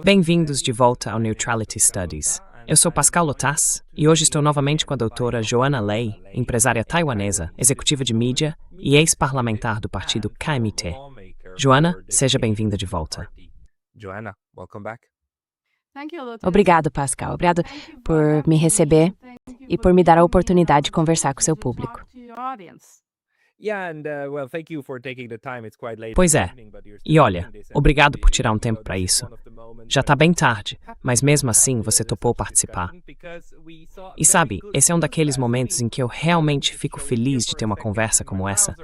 Bem-vindos de volta ao Neutrality Studies. Eu sou Pascal Lotas e hoje estou novamente com a doutora Joanna Lei, empresária taiwanesa, executiva de mídia e ex-parlamentar do partido KMT. Joanna, seja bem-vinda de volta. Obrigado, Pascal. Obrigado por me receber e por me dar a oportunidade de conversar com o seu público. Pois é. E olha, obrigado por tirar um tempo para isso. Já está bem tarde, mas mesmo assim você topou participar. E sabe, esse é um daqueles momentos em que eu realmente fico feliz de ter uma conversa como essa,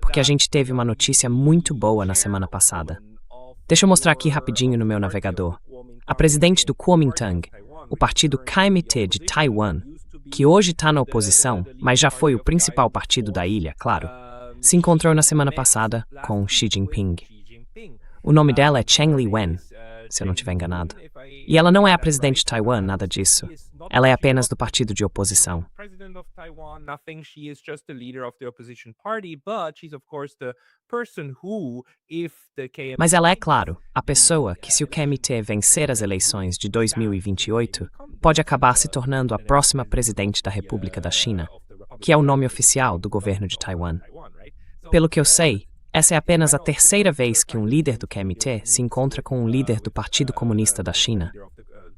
porque a gente teve uma notícia muito boa na semana passada. Deixa eu mostrar aqui rapidinho no meu navegador. A presidente do Kuomintang, o partido KMT de Taiwan, que hoje está na oposição, mas já foi o principal partido da ilha, claro, se encontrou na semana passada com Xi Jinping. O nome dela é Cheng Li-wen, se eu não estiver enganado. E ela não é a presidente de Taiwan, nada disso. Ela é apenas do partido de oposição. Mas ela é, claro, a pessoa que, se o KMT vencer as eleições de 2028, pode acabar se tornando a próxima presidente da República da China, que é o nome oficial do governo de Taiwan. Pelo que eu sei, essa é apenas a terceira vez que um líder do KMT se encontra com um líder do Partido Comunista da China.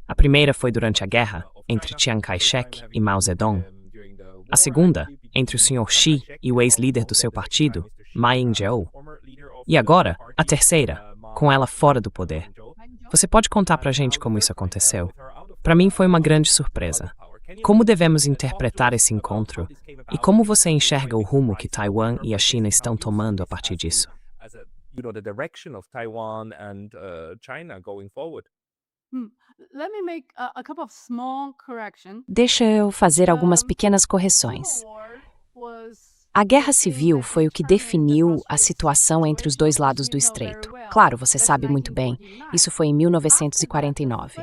A primeira foi durante a guerra entre Chiang Kai-shek e Mao Zedong. A segunda, entre o Sr. Xi e o ex-líder do seu partido, Ma Ying-jeou. E agora, a terceira, com ela fora do poder. Você pode contar pra gente como isso aconteceu? Para mim foi uma grande surpresa. Como devemos interpretar esse encontro? E como você enxerga o rumo que Taiwan e a China estão tomando a partir disso? Deixa eu fazer algumas pequenas correções. A Guerra Civil foi o que definiu a situação entre os dois lados do estreito. Claro, você sabe muito bem, isso foi em 1949.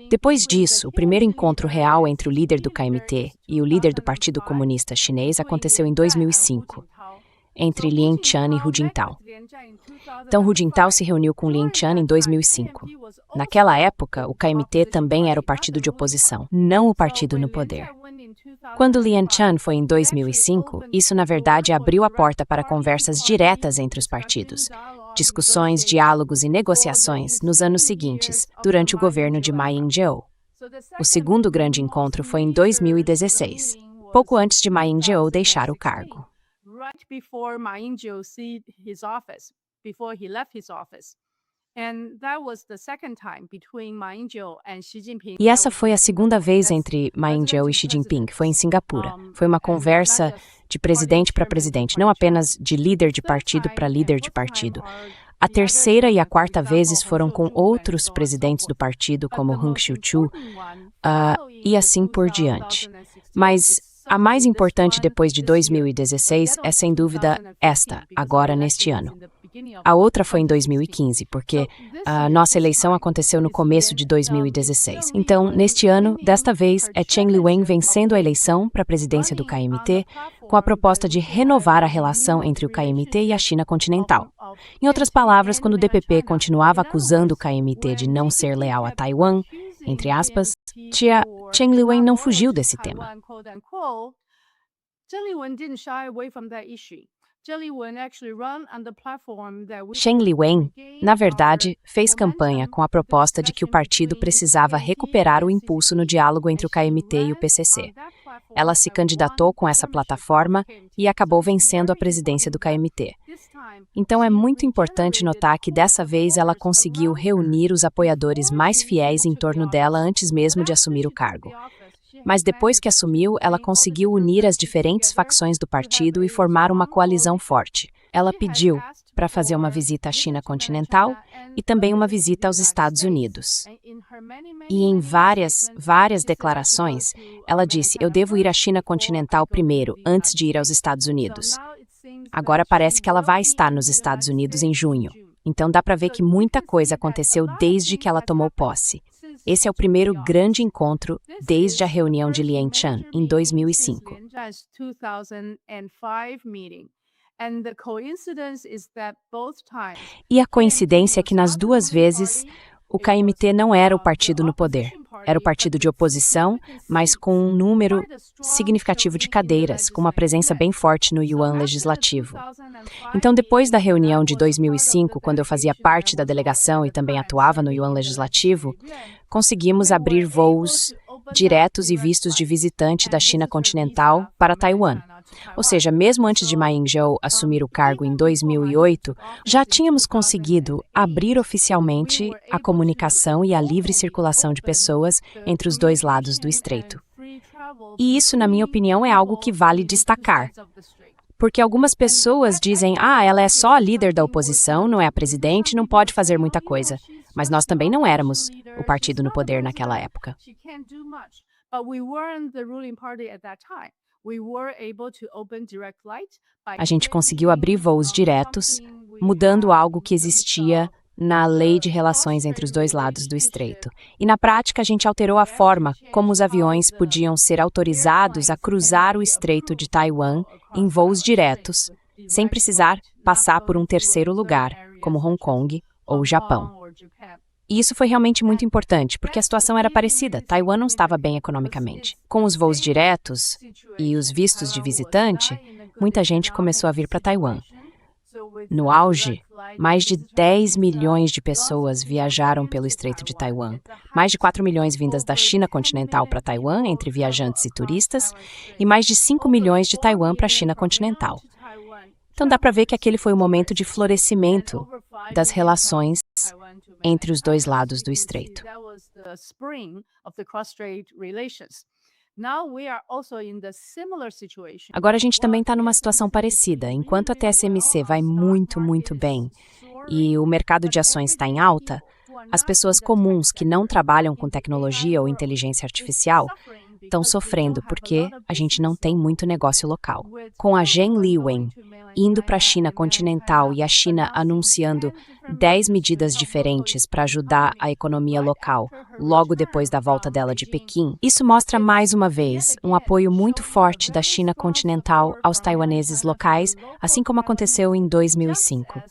Depois disso, o primeiro encontro real entre o líder do KMT e o líder do Partido Comunista Chinês aconteceu em 2005, entre Lien Chan e Hu Jintao. Então, Hu Jintao se reuniu com Lien Chan em 2005. Naquela época, o KMT também era o partido de oposição, não o partido no poder. Quando Lien Chan foi em 2005, isso na verdade abriu a porta para conversas diretas entre os partidos, discussões, diálogos e negociações nos anos seguintes, durante o governo de Ma Ying-jeou. O segundo grande encontro foi em 2016, pouco antes de Ma Ying-jeou deixar o cargo. E essa foi a segunda vez entre Ma Ying-jeou e Xi Jinping, foi em Singapura. Foi uma conversa de presidente para presidente, não apenas de líder de partido para líder de partido. A terceira e a quarta vezes foram com outros presidentes do partido, como Hung Xiuqiu, e assim por diante. Mas a mais importante depois de 2016 é, sem dúvida, esta, agora neste ano. A outra foi em 2015, porque a nossa eleição aconteceu no começo de 2016. Então, neste ano, desta vez, é Cheng Li-wen vencendo a eleição para a presidência do KMT, com a proposta de renovar a relação entre o KMT e a China continental. Em outras palavras, quando o DPP continuava acusando o KMT de não ser leal a Taiwan, entre aspas, Cheng Li-wen não fugiu desse tema. Cheng Li-wen, na verdade, fez campanha com a proposta de que o partido precisava recuperar o impulso no diálogo entre o KMT e o PCC. Ela se candidatou com essa plataforma e acabou vencendo a presidência do KMT. Então é muito importante notar que dessa vez ela conseguiu reunir os apoiadores mais fiéis em torno dela antes mesmo de assumir o cargo. Mas depois que assumiu, ela conseguiu unir as diferentes facções do partido e formar uma coalizão forte. Ela pediu para fazer uma visita à China continental e também uma visita aos Estados Unidos. E em várias declarações, ela disse: eu devo ir à China continental primeiro, antes de ir aos Estados Unidos. Agora parece que ela vai estar nos Estados Unidos em junho. Então dá para ver que muita coisa aconteceu desde que ela tomou posse. Esse é o primeiro grande encontro desde a reunião de Lien Chan, em 2005. E a coincidência é que nas duas vezes o KMT não era o partido no poder. Era o partido de oposição, mas com um número significativo de cadeiras, com uma presença bem forte no Yuan Legislativo. Então, depois da reunião de 2005, quando eu fazia parte da delegação e também atuava no Yuan Legislativo, conseguimos abrir voos diretos e vistos de visitante da China continental para Taiwan. Ou seja, mesmo antes de Ma Ying-jeou assumir o cargo em 2008, já tínhamos conseguido abrir oficialmente a comunicação e a livre circulação de pessoas entre os dois lados do estreito. E isso, na minha opinião, é algo que vale destacar. Porque algumas pessoas dizem, ela é só a líder da oposição, não é a presidente, não pode fazer muita coisa. Mas nós também não éramos o partido no poder naquela época. A gente conseguiu abrir voos diretos, mudando algo que existia na lei de relações entre os dois lados do estreito. E na prática, a gente alterou a forma como os aviões podiam ser autorizados a cruzar o estreito de Taiwan em voos diretos, sem precisar passar por um terceiro lugar, como Hong Kong ou Japão. E isso foi realmente muito importante, porque a situação era parecida. Taiwan não estava bem economicamente. Com os voos diretos e os vistos de visitante, muita gente começou a vir para Taiwan. No auge, mais de 10 milhões de pessoas viajaram pelo Estreito de Taiwan. Mais de 4 milhões vindas da China continental para Taiwan, entre viajantes e turistas, e mais de 5 milhões de Taiwan para a China continental. Então dá para ver que aquele foi o momento de florescimento das relações entre os dois lados do estreito. Agora a gente também está numa situação parecida. Enquanto a TSMC vai muito, muito bem e o mercado de ações está em alta, as pessoas comuns que não trabalham com tecnologia ou inteligência artificial estão sofrendo porque a gente não tem muito negócio local. Com a Zheng Liwen indo para a China continental e a China anunciando 10 medidas diferentes para ajudar a economia local logo depois da volta dela de Pequim, isso mostra mais uma vez um apoio muito forte da China continental aos taiwaneses locais, assim como aconteceu em 2005.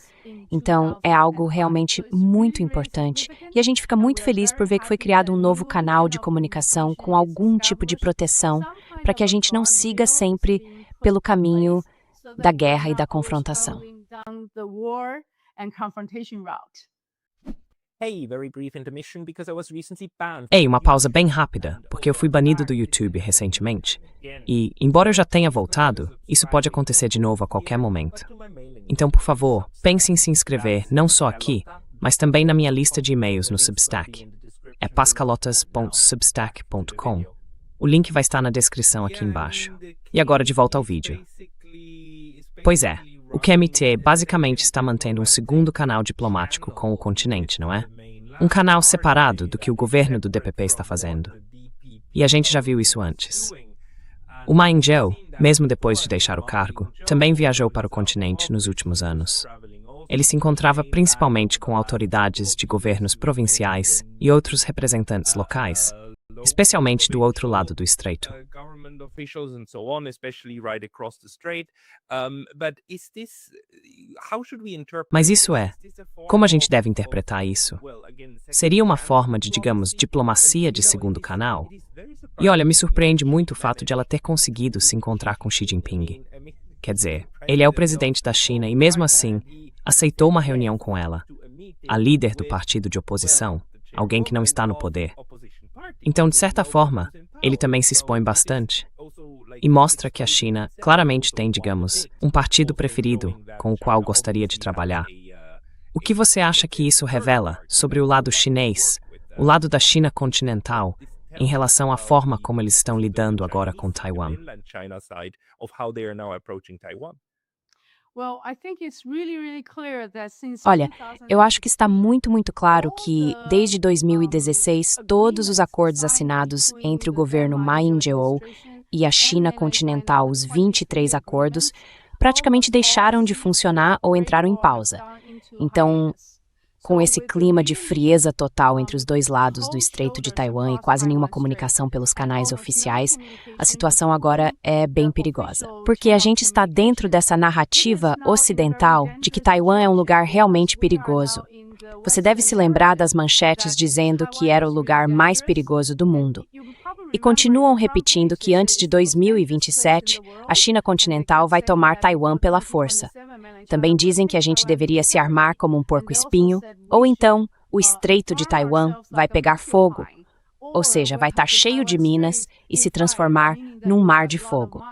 Então, é algo realmente muito importante e a gente fica muito feliz por ver que foi criado um novo canal de comunicação com algum tipo de proteção para que a gente não siga sempre pelo caminho da guerra e da confrontação. Ei, uma pausa bem rápida, porque eu fui banido do YouTube recentemente. E, embora eu já tenha voltado, isso pode acontecer de novo a qualquer momento. Então, por favor, pense em se inscrever não só aqui, mas também na minha lista de e-mails no Substack. É pascalotas.substack.com. O link vai estar na descrição aqui embaixo. E agora de volta ao vídeo. Pois é, o KMT basicamente está mantendo um segundo canal diplomático com o continente, não é? Um canal separado do que o governo do DPP está fazendo. E a gente já viu isso antes. O Ma Ying-jeou, mesmo depois de deixar o cargo, também viajou para o continente nos últimos anos. Ele se encontrava principalmente com autoridades de governos provinciais e outros representantes locais, especialmente do outro lado do estreito. Mas isso como a gente deve interpretar isso? Seria uma forma de, digamos, diplomacia de segundo canal? E olha, me surpreende muito o fato de ela ter conseguido se encontrar com Xi Jinping. Quer dizer, ele é o presidente da China e mesmo assim aceitou uma reunião com ela, a líder do partido de oposição, alguém que não está no poder. Então, de certa forma, ele também se expõe bastante e mostra que a China claramente tem, digamos, um partido preferido com o qual gostaria de trabalhar. O que você acha que isso revela sobre o lado chinês, o lado da China continental, em relação à forma como eles estão lidando agora com Taiwan? Olha, eu acho que está muito, muito claro que, desde 2016, todos os acordos assinados entre o governo Ma Ying-jeou e a China continental, os 23 acordos, praticamente deixaram de funcionar ou entraram em pausa. Então, Com esse clima de frieza total entre os dois lados do Estreito de Taiwan e quase nenhuma comunicação pelos canais oficiais, a situação agora é bem perigosa. Porque a gente está dentro dessa narrativa ocidental de que Taiwan é um lugar realmente perigoso. Você deve se lembrar das manchetes dizendo que era o lugar mais perigoso do mundo. E continuam repetindo que antes de 2027, a China continental vai tomar Taiwan pela força. Também dizem que a gente deveria se armar como um porco-espinho, ou então o Estreito de Taiwan vai pegar fogo, ou seja, vai estar cheio de minas e se transformar num mar de fogo.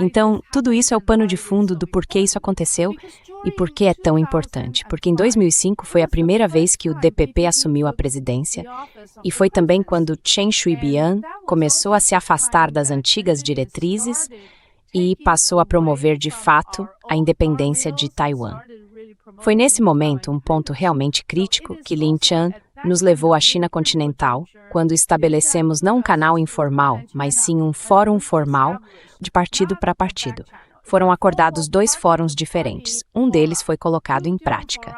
Então, tudo isso é o pano de fundo do porquê isso aconteceu e por que é tão importante. Porque em 2005 foi a primeira vez que o DPP assumiu a presidência e foi também quando Chen Shui-bian começou a se afastar das antigas diretrizes e passou a promover de fato a independência de Taiwan. Foi nesse momento, um ponto realmente crítico, que Lin Chan nos levou à China continental, quando estabelecemos não um canal informal, mas sim um fórum formal de partido para partido. Foram acordados 2 fóruns diferentes. Um deles foi colocado em prática.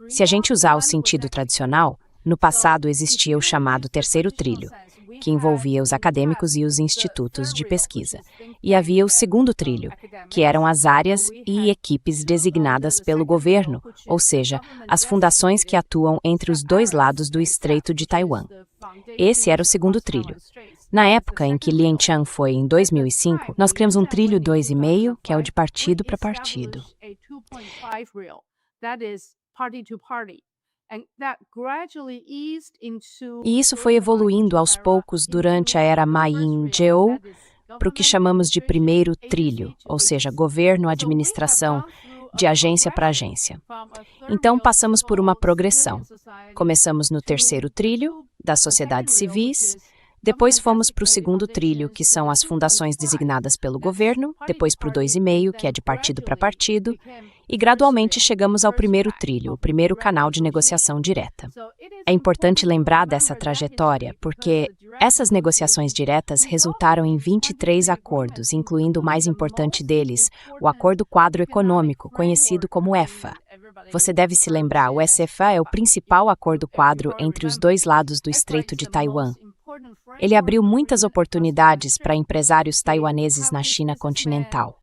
Se a gente usar o sentido tradicional, no passado existia o chamado terceiro trilho, que envolvia os acadêmicos e os institutos de pesquisa. E havia o segundo trilho, que eram as áreas e equipes designadas pelo governo, ou seja, as fundações que atuam entre os dois lados do Estreito de Taiwan. Esse era o segundo trilho. Na época em que Lin Chan foi, em 2005, nós criamos um trilho 2,5, que é o de partido para partido. E isso foi evoluindo aos poucos durante a era Ma Ying-jeou para o que chamamos de primeiro trilho, ou seja, governo, administração, de agência para agência. Então, passamos por uma progressão. Começamos no terceiro trilho, das sociedades civis, depois fomos para o segundo trilho, que são as fundações designadas pelo governo, depois para o 2,5, que é de partido para partido, e gradualmente chegamos ao primeiro trilho, o primeiro canal de negociação direta. É importante lembrar dessa trajetória, porque essas negociações diretas resultaram em 23 acordos, incluindo o mais importante deles, o Acordo Quadro Econômico, conhecido como EFA. Você deve se lembrar, o EFA é o principal acordo quadro entre os dois lados do Estreito de Taiwan. Ele abriu muitas oportunidades para empresários taiwaneses na China continental.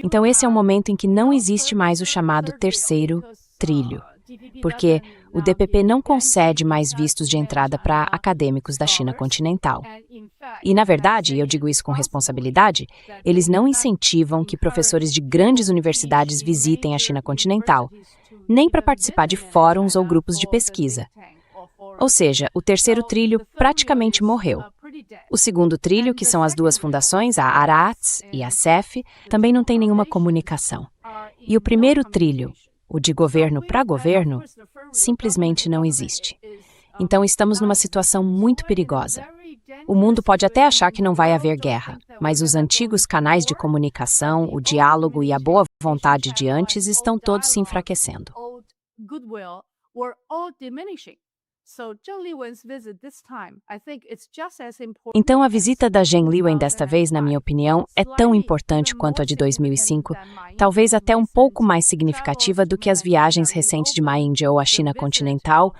Então esse é um momento em que não existe mais o chamado terceiro trilho, porque o DPP não concede mais vistos de entrada para acadêmicos da China continental. E, na verdade, eu digo isso com responsabilidade, eles não incentivam que professores de grandes universidades visitem a China continental, nem para participar de fóruns ou grupos de pesquisa. Ou seja, o terceiro trilho praticamente morreu. O segundo trilho, que são as duas fundações, a ARAATS e a CEF, também não tem nenhuma comunicação. E o primeiro trilho, o de governo para governo, simplesmente não existe. Então estamos numa situação muito perigosa. O mundo pode até achar que não vai haver guerra, mas os antigos canais de comunicação, o diálogo e a boa vontade de antes estão todos se enfraquecendo. Então a visita da Zheng Liwen desta vez, na minha opinião, é tão importante quanto a de 2005, talvez até um pouco mais significativa do que as viagens recentes de Ma Ying-jeou à China continental,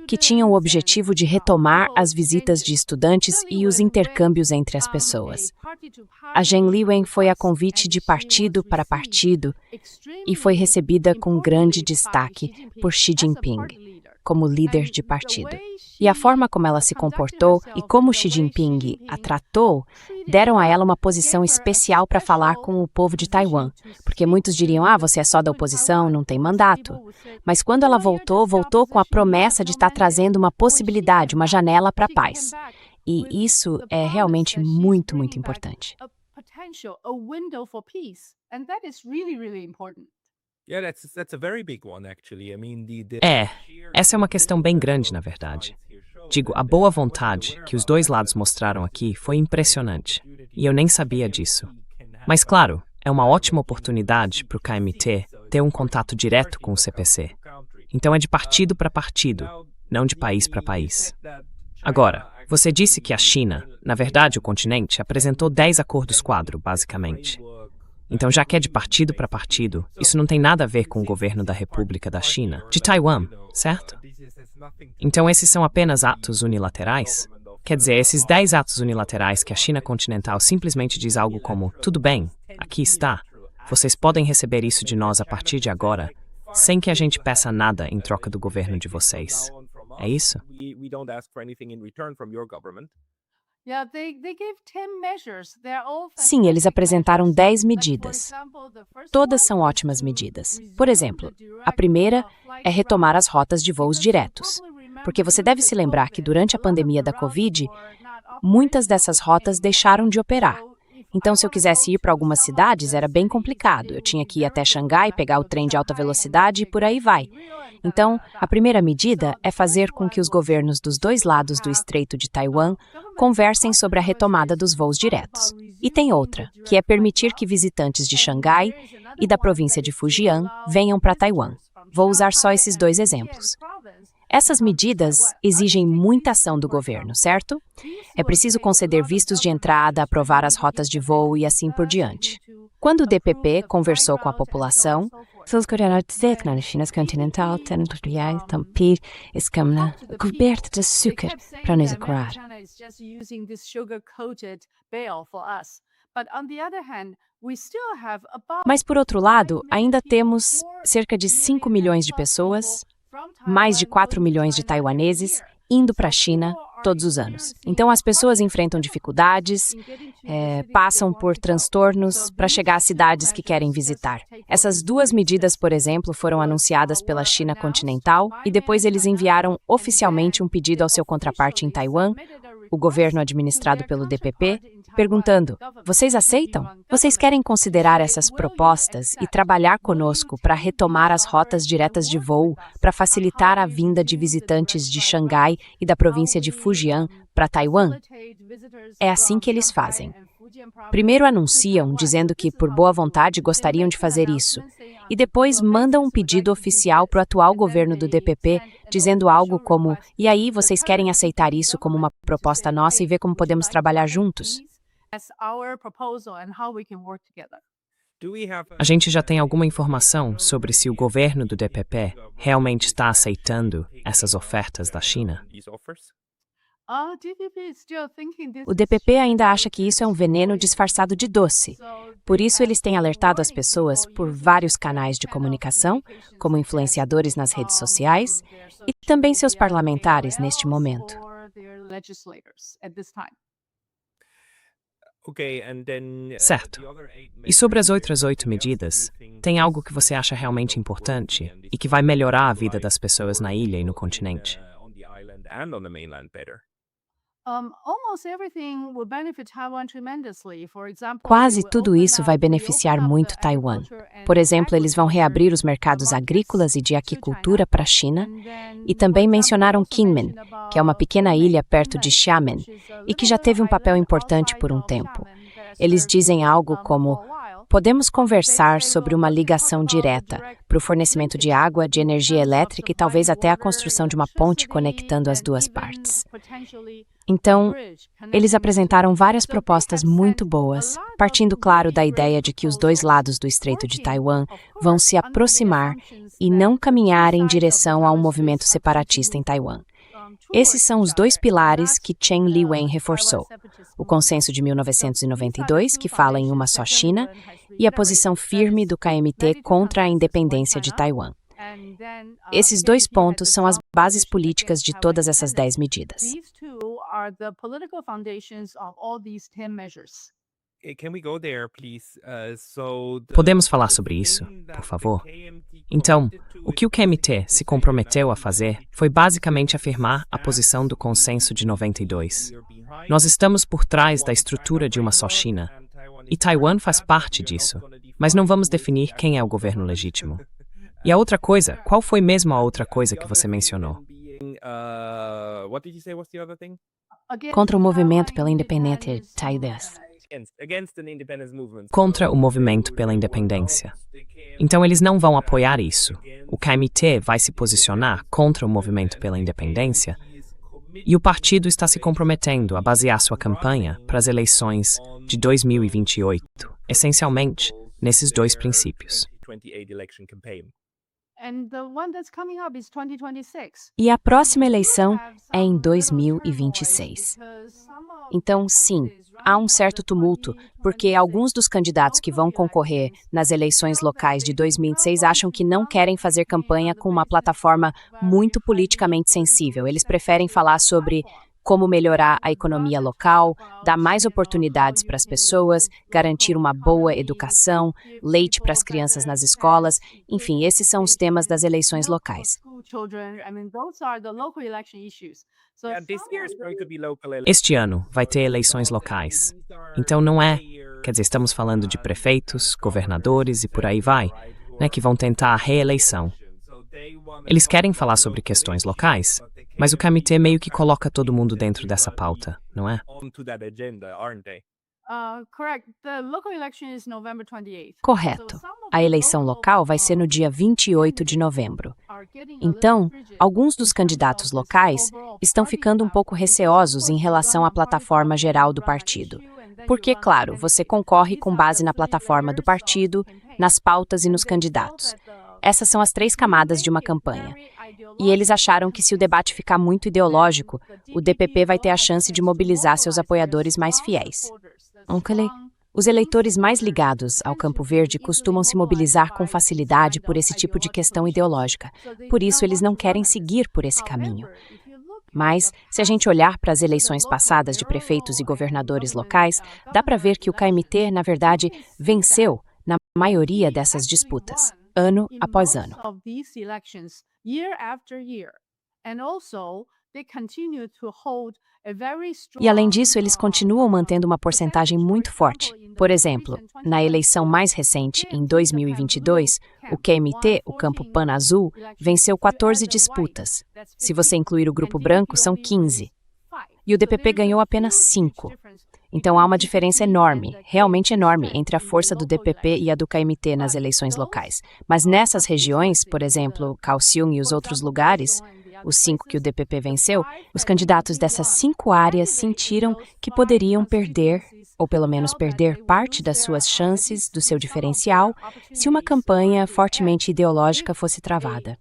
que tinham o objetivo de retomar as visitas de estudantes e os intercâmbios entre as pessoas. A Zheng Liwen foi a convite de partido para partido e foi recebida com grande destaque por Xi Jinping, como líder de partido. E a forma como ela se comportou e como Xi Jinping a tratou deram a ela uma posição especial para falar com o povo de Taiwan, porque muitos diriam, você é só da oposição, não tem mandato. Mas quando ela voltou com a promessa de estar trazendo uma possibilidade, uma janela para a paz. E isso é realmente muito, muito importante. Essa é uma questão bem grande, na verdade. Digo, a boa vontade que os dois lados mostraram aqui foi impressionante, e eu nem sabia disso. Mas, claro, é uma ótima oportunidade para o KMT ter um contato direto com o CPC. Então é de partido para partido, não de país para país. Agora, Você disse que a China, na verdade o continente, apresentou 10 acordos quadro, basicamente. Então, já que é de partido para partido, isso não tem nada a ver com o governo da República da China, de Taiwan, certo? Então, esses são apenas atos unilaterais? Quer dizer, esses 10 atos unilaterais que a China continental simplesmente diz algo como: tudo bem, aqui está, vocês podem receber isso de nós a partir de agora, sem que a gente peça nada em troca do governo de vocês. É isso? Sim, eles apresentaram 10 medidas. Todas são ótimas medidas. Por exemplo, a primeira é retomar as rotas de voos diretos. Porque você deve se lembrar que durante a pandemia da Covid, muitas dessas rotas deixaram de operar. Então, se eu quisesse ir para algumas cidades, era bem complicado. Eu tinha que ir até Xangai, pegar o trem de alta velocidade e por aí vai. Então, a primeira medida é fazer com que os governos dos dois lados do Estreito de Taiwan conversem sobre a retomada dos voos diretos. E tem outra, que é permitir que visitantes de Xangai e da província de Fujian venham para Taiwan. Vou usar só esses 2 exemplos. Essas medidas exigem muita ação do governo, certo? É preciso conceder vistos de entrada, aprovar as rotas de voo e assim por diante. Quando o DPP conversou com a população, a China continental territorial tampir escamna coberta de açúcar para nos curar. Mas, por outro lado, ainda temos cerca de 5 milhões de pessoas, mais de 4 milhões de taiwaneses, indo para a China todos os anos. Então, as pessoas enfrentam dificuldades, passam por transtornos para chegar às cidades que querem visitar. Essas 2 medidas, por exemplo, foram anunciadas pela China continental e depois eles enviaram oficialmente um pedido ao seu contraparte em Taiwan, o governo administrado pelo DPP, perguntando: vocês aceitam? Vocês querem considerar essas propostas e trabalhar conosco para retomar as rotas diretas de voo, para facilitar a vinda de visitantes de Xangai e da província de Fujian para Taiwan? É assim que eles fazem. Primeiro anunciam, dizendo que, por boa vontade, gostariam de fazer isso. E depois mandam um pedido oficial para o atual governo do DPP, dizendo algo como: e aí, vocês querem aceitar isso como uma proposta nossa e ver como podemos trabalhar juntos? A gente já tem alguma informação sobre se o governo do DPP realmente está aceitando essas ofertas da China? O DPP ainda acha que isso é um veneno disfarçado de doce. Por isso, eles têm alertado as pessoas por vários canais de comunicação, como influenciadores nas redes sociais, e também seus parlamentares neste momento. Certo. E sobre as outras 8 medidas, tem algo que você acha realmente importante e que vai melhorar a vida das pessoas na ilha e no continente? Quase tudo isso vai beneficiar muito Taiwan. Por exemplo, eles vão reabrir os mercados agrícolas e de aquicultura para a China, e também mencionaram Kinmen, que é uma pequena ilha perto de Xiamen, e que já teve um papel importante por um tempo. Eles dizem algo como: podemos conversar sobre uma ligação direta para o fornecimento de água, de energia elétrica e talvez até a construção de uma ponte conectando as duas partes. Então, eles apresentaram várias propostas muito boas, partindo, claro, da ideia de que os dois lados do Estreito de Taiwan vão se aproximar e não caminhar em direção a um movimento separatista em Taiwan. Esses são os 2 pilares que Chen Liwen reforçou: o consenso de 1992, que fala em uma só China, e a posição firme do KMT contra a independência de Taiwan. Esses 2 pontos são as bases políticas de todas essas 10 medidas. Podemos falar sobre isso, por favor? Então, o que o KMT se comprometeu a fazer foi basicamente afirmar a posição do consenso de 92. Nós estamos por trás da estrutura de uma só China, e Taiwan faz parte disso, mas não vamos definir quem é o governo legítimo. E a outra coisa, qual foi mesmo a outra coisa que você mencionou? Contra o movimento pela independência Taiwan. Contra o movimento pela independência. Então eles não vão apoiar isso. O KMT vai se posicionar contra o movimento pela independência, E o partido está se comprometendo a basear sua campanha para as eleições de 2028, essencialmente nesses dois princípios. E a próxima eleição é em 2026. Então, sim, há um certo tumulto, porque alguns dos candidatos que vão concorrer nas eleições locais de 2026 acham que não querem fazer campanha com uma plataforma muito politicamente sensível. Eles preferem falar sobre como melhorar a economia local, dar mais oportunidades para as pessoas, garantir uma boa educação, leite para as crianças nas escolas. Enfim, esses são os temas das eleições locais. Este ano vai ter eleições locais. Então não é, quer dizer, estamos falando de prefeitos, governadores e por aí vai, né, que vão tentar a reeleição. Eles querem falar sobre questões locais, mas o comitê meio que coloca todo mundo dentro dessa pauta, não é? Correto. A eleição local vai ser no dia 28 de novembro. Então, alguns dos candidatos locais estão ficando um pouco receosos em relação à plataforma geral do partido. Porque, claro, você concorre com base na plataforma do partido, nas pautas e nos candidatos. Essas são as 3 camadas de uma campanha. E eles acharam que se o debate ficar muito ideológico, o DPP vai ter a chance de mobilizar seus apoiadores mais fiéis. Os eleitores mais ligados ao Campo Verde costumam se mobilizar com facilidade por esse tipo de questão ideológica. Por isso, eles não querem seguir por esse caminho. Mas, se a gente olhar para as eleições passadas de prefeitos e governadores locais, dá para ver que o KMT, na verdade, venceu na maioria dessas disputas, ano após ano. E, além disso, eles continuam mantendo uma porcentagem muito forte. Por exemplo, na eleição mais recente, em 2022, o KMT, o Campo Pan Azul, venceu 14 disputas. Se você incluir o Grupo Branco, são 15. E o DPP ganhou apenas 5. Então há uma diferença enorme, realmente enorme, entre a força do DPP e a do KMT nas eleições locais. Mas nessas regiões, por exemplo, Kaohsiung e os outros lugares, os 5 que o DPP venceu, os candidatos dessas 5 áreas sentiram que poderiam perder, ou pelo menos perder parte das suas chances, do seu diferencial, se uma campanha fortemente ideológica fosse travada.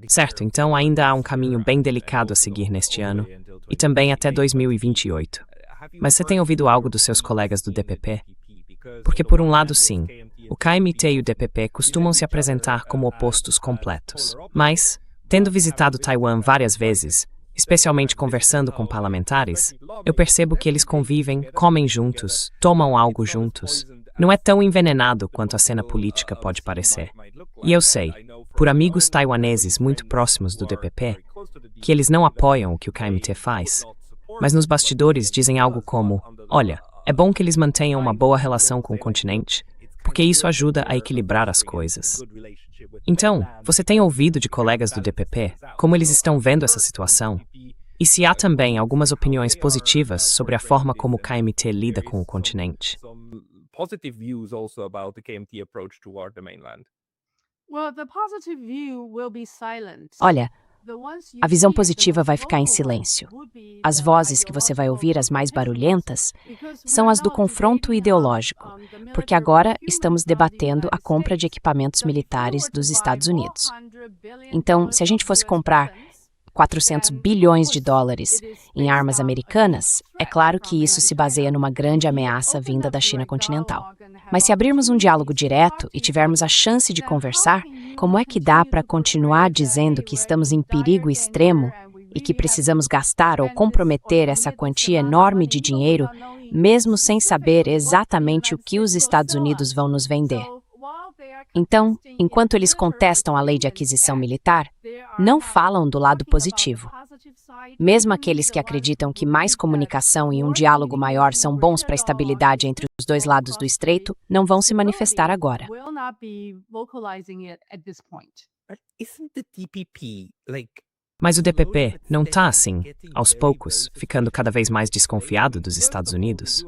Certo, então ainda há um caminho bem delicado a seguir neste ano, e também até 2028. Mas você tem ouvido algo dos seus colegas do DPP? Porque, por um lado, sim, o KMT e o DPP costumam se apresentar como opostos completos. Mas, tendo visitado Taiwan várias vezes, especialmente conversando com parlamentares, eu percebo que eles convivem, comem juntos, tomam algo juntos. Não é tão envenenado quanto a cena política pode parecer. E eu sei, por amigos taiwaneses muito próximos do DPP, que eles não apoiam o que o KMT faz, mas nos bastidores dizem algo como: olha, é bom que eles mantenham uma boa relação com o continente, porque isso ajuda a equilibrar as coisas. Então, você tem ouvido de colegas do DPP como eles estão vendo essa situação? E se há também algumas opiniões positivas sobre a forma como o KMT lida com o continente? Olha, a visão positiva vai ficar em silêncio. As vozes que você vai ouvir, as mais barulhentas, são as do confronto ideológico, porque agora estamos debatendo a compra de equipamentos militares dos Estados Unidos. Então, se a gente fosse comprar 400 bilhões de dólares em armas americanas, é claro que isso se baseia numa grande ameaça vinda da China continental. Mas se abrirmos um diálogo direto e tivermos a chance de conversar, como é que dá para continuar dizendo que estamos em perigo extremo e que precisamos gastar ou comprometer essa quantia enorme de dinheiro, mesmo sem saber exatamente o que os Estados Unidos vão nos vender? Então, enquanto eles contestam a lei de aquisição militar, não falam do lado positivo. Mesmo aqueles que acreditam que mais comunicação e um diálogo maior são bons para a estabilidade entre os dois lados do estreito, não vão se manifestar agora. Mas o DPP não está assim, aos poucos, ficando cada vez mais desconfiado dos Estados Unidos?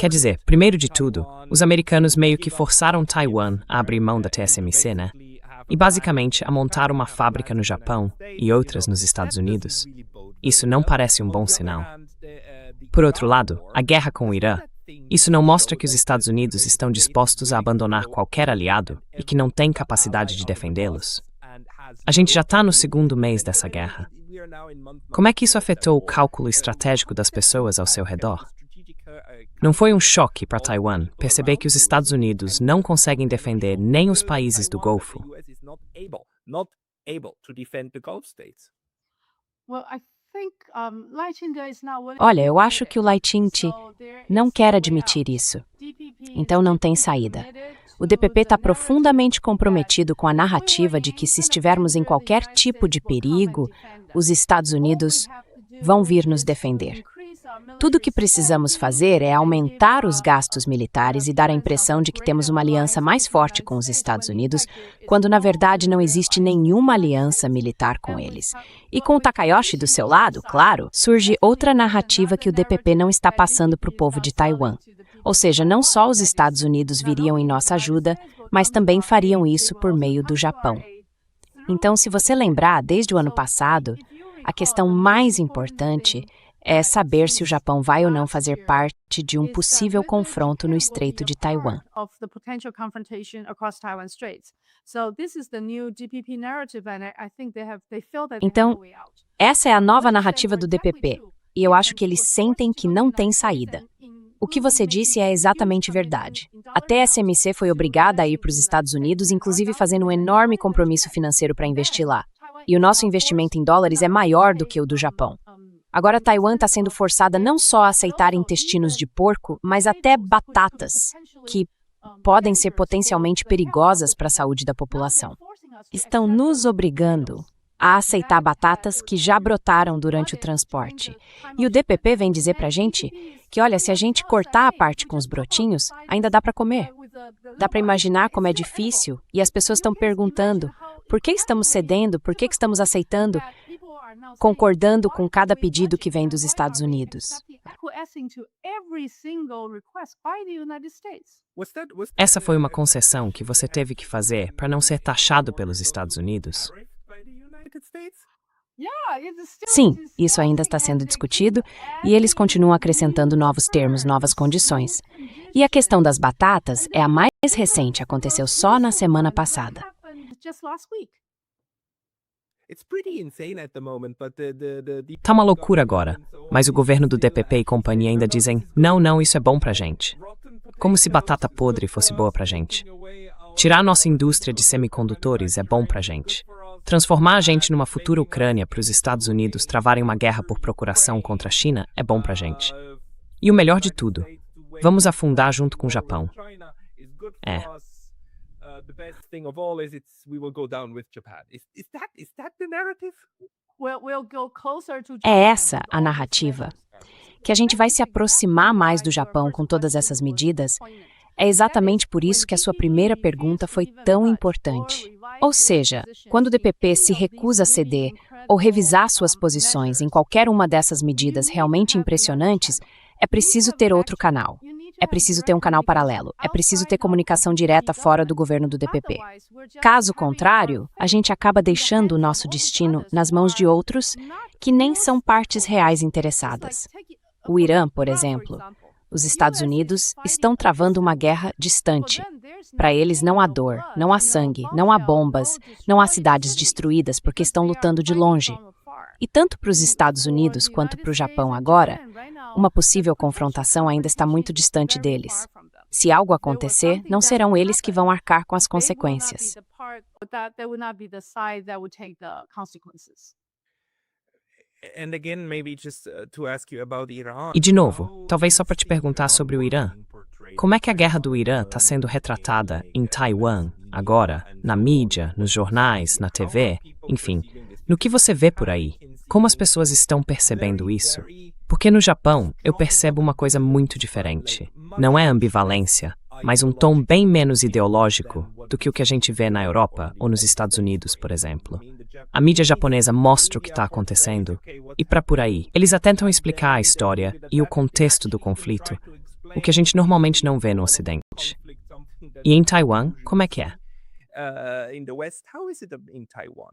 Quer dizer, primeiro de tudo, os americanos meio que forçaram Taiwan a abrir mão da TSMC, né? E basicamente a montar uma fábrica no Japão e outras nos Estados Unidos. Isso não parece um bom sinal. Por outro lado, a guerra com o Irã. Isso não mostra que os Estados Unidos estão dispostos a abandonar qualquer aliado e que não têm capacidade de defendê-los. A gente já está no segundo mês dessa guerra. Como é que isso afetou o cálculo estratégico das pessoas ao seu redor? Não foi um choque para Taiwan perceber que os Estados Unidos não conseguem defender nem os países do Golfo? Olha, eu acho que o Lai Ching-te não quer admitir isso. Então não tem saída. O DPP está profundamente comprometido com a narrativa de que se estivermos em qualquer tipo de perigo, os Estados Unidos vão vir nos defender. Tudo o que precisamos fazer é aumentar os gastos militares e dar a impressão de que temos uma aliança mais forte com os Estados Unidos, quando na verdade não existe nenhuma aliança militar com eles. E com o Takayoshi do seu lado, claro, surge outra narrativa que o DPP não está passando para o povo de Taiwan. Ou seja, não só os Estados Unidos viriam em nossa ajuda, mas também fariam isso por meio do Japão. Então, se você lembrar, desde o ano passado, a questão mais importante é saber se o Japão vai ou não fazer parte de um possível confronto no Estreito de Taiwan. Então, essa é a nova narrativa do DPP, e eu acho que eles sentem que não tem saída. O que você disse é exatamente verdade. A TSMC foi obrigada a ir para os Estados Unidos, inclusive fazendo um enorme compromisso financeiro para investir lá. E o nosso investimento em dólares é maior do que o do Japão. Agora, Taiwan está sendo forçada não só a aceitar intestinos de porco, mas até batatas, que podem ser potencialmente perigosas para a saúde da população. Estão nos obrigando a aceitar batatas que já brotaram durante o transporte. E o DPP vem dizer para a gente que, olha, se a gente cortar a parte com os brotinhos, ainda dá para comer. Dá para imaginar como é difícil, e as pessoas estão perguntando por que estamos cedendo, por que estamos aceitando, concordando com cada pedido que vem dos Estados Unidos. Essa foi uma concessão que você teve que fazer para não ser taxado pelos Estados Unidos? Sim, isso ainda está sendo discutido e eles continuam acrescentando novos termos, novas condições. E a questão das batatas é a mais recente, aconteceu só na semana passada. Tá uma loucura agora, mas o governo do DPP e companhia ainda dizem, não, isso é bom pra gente. Como se batata podre fosse boa pra gente. Tirar nossa indústria de semicondutores é bom pra gente. Transformar a gente numa futura Ucrânia para os Estados Unidos travarem uma guerra por procuração contra a China é bom pra gente. E o melhor de tudo, vamos afundar junto com o Japão. É essa a narrativa. Que a gente vai se aproximar mais do Japão com todas essas medidas. É exatamente por isso que a sua primeira pergunta foi tão importante. Ou seja, quando o DPP se recusa a ceder ou revisar suas posições em qualquer uma dessas medidas realmente impressionantes, é preciso ter outro canal. É preciso ter um canal paralelo. É preciso ter comunicação direta fora do governo do DPP. Caso contrário, a gente acaba deixando o nosso destino nas mãos de outros que nem são partes reais interessadas. O Irã, por exemplo. Os Estados Unidos estão travando uma guerra distante. Para eles não há dor, não há sangue, não há bombas, não há cidades destruídas porque estão lutando de longe. E tanto para os Estados Unidos quanto para o Japão agora, uma possível confrontação ainda está muito distante deles. Se algo acontecer, não serão eles que vão arcar com as consequências. E de novo, talvez só para te perguntar sobre o Irã. Como é que a guerra do Irã está sendo retratada em Taiwan, agora, na mídia, nos jornais, na TV, enfim, no que você vê por aí? Como as pessoas estão percebendo isso? Porque no Japão, eu percebo uma coisa muito diferente. Não é ambivalência, mas um tom bem menos ideológico do que o que a gente vê na Europa ou nos Estados Unidos, por exemplo. A mídia japonesa mostra o que está acontecendo e para por aí. Eles tentam explicar a história e o contexto do conflito, o que a gente normalmente não vê no Ocidente. E em Taiwan, como é que é? In the West, how is it in Taiwan?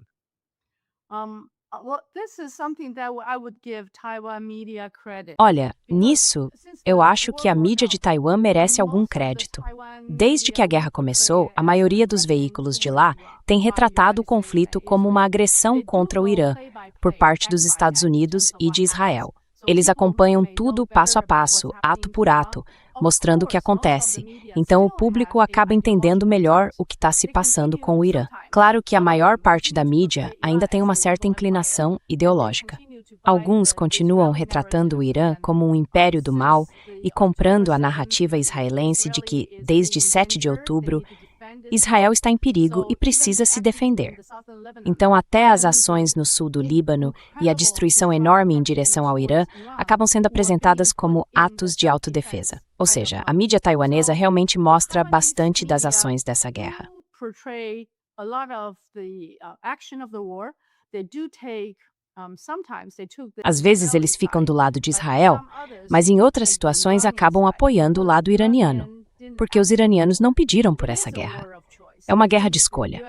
Well, this is something that I would give Taiwan media credit. Olha, nisso, eu acho que a mídia de Taiwan merece algum crédito. Desde que a guerra começou, a maioria dos veículos de lá tem retratado o conflito como uma agressão contra o Irã, por parte dos Estados Unidos e de Israel. Eles acompanham tudo passo a passo, ato por ato, mostrando o que acontece. Então o público acaba entendendo melhor o que está se passando com o Irã. Claro que a maior parte da mídia ainda tem uma certa inclinação ideológica. Alguns continuam retratando o Irã como um império do mal e comprando a narrativa israelense de que, desde 7 de outubro, Israel está em perigo e precisa se defender. Então, até as ações no sul do Líbano e a destruição enorme em direção ao Irã acabam sendo apresentadas como atos de autodefesa. Ou seja, a mídia taiwanesa realmente mostra bastante das ações dessa guerra. Às vezes eles ficam do lado de Israel, mas em outras situações acabam apoiando o lado iraniano, porque os iranianos não pediram por essa guerra. É uma guerra de escolha.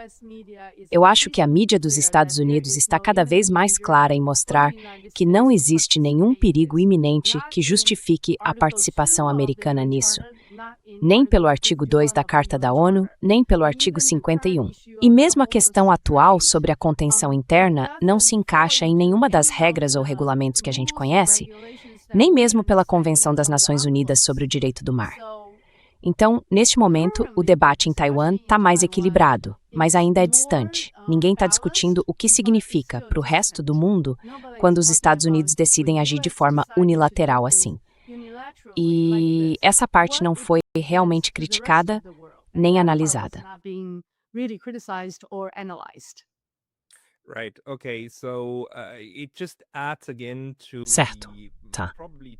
Eu acho que a mídia dos Estados Unidos está cada vez mais clara em mostrar que não existe nenhum perigo iminente que justifique a participação americana nisso, nem pelo artigo 2 da Carta da ONU, nem pelo artigo 51. E mesmo a questão atual sobre a contenção interna não se encaixa em nenhuma das regras ou regulamentos que a gente conhece, nem mesmo pela Convenção das Nações Unidas sobre o Direito do Mar. Então, neste momento, o debate em Taiwan está mais equilibrado, mas ainda é distante. Ninguém está discutindo o que significa para o resto do mundo quando os Estados Unidos decidem agir de forma unilateral assim. E essa parte não foi realmente criticada nem analisada. Certo, tá.